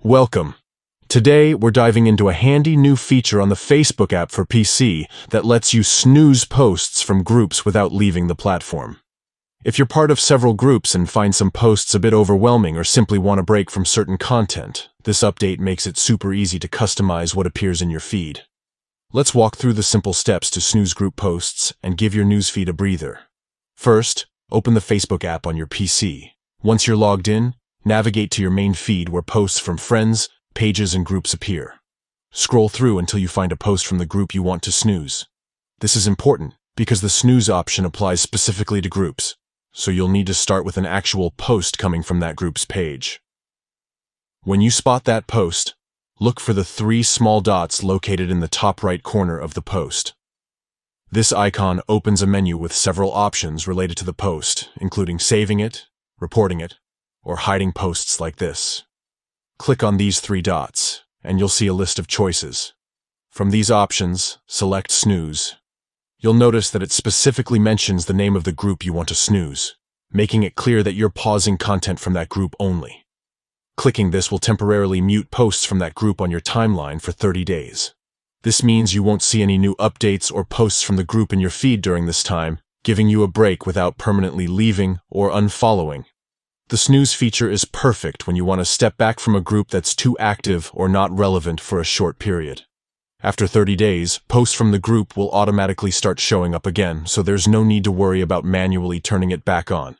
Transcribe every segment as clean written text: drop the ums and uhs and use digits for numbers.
Welcome. Today, we're diving into a handy new feature on the Facebook app for PC that lets you snooze posts from groups without leaving the platform. If you're part of several groups and find some posts a bit overwhelming or simply want a break from certain content, this update makes it super easy to customize what appears in your feed. Let's walk through the simple steps to snooze group posts and give your newsfeed a breather. First, open the Facebook app on your PC. Once you're logged in, navigate to your main feed where posts from friends, pages, and groups appear. Scroll through until you find a post from the group you want to snooze. This is important because the snooze option applies specifically to groups, so you'll need to start with an actual post coming from that group's page. When you spot that post, look for the 3 small dots located in the top right corner of the post. This icon opens a menu with several options related to the post, including saving it, reporting it, or hiding posts like this. Click on these 3 dots, and you'll see a list of choices. From these options, select Snooze. You'll notice that it specifically mentions the name of the group you want to snooze, making it clear that you're pausing content from that group only. Clicking this will temporarily mute posts from that group on your timeline for 30 days. This means you won't see any new updates or posts from the group in your feed during this time, giving you a break without permanently leaving or unfollowing. The snooze feature is perfect when you want to step back from a group that's too active or not relevant for a short period. After 30 days, posts from the group will automatically start showing up again, so there's no need to worry about manually turning it back on.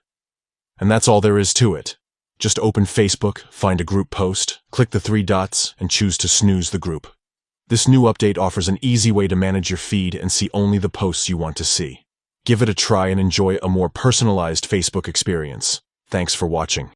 And that's all there is to it. Just open Facebook, find a group post, click the 3 dots, and choose to snooze the group. This new update offers an easy way to manage your feed and see only the posts you want to see. Give it a try and enjoy a more personalized Facebook experience. Thanks for watching.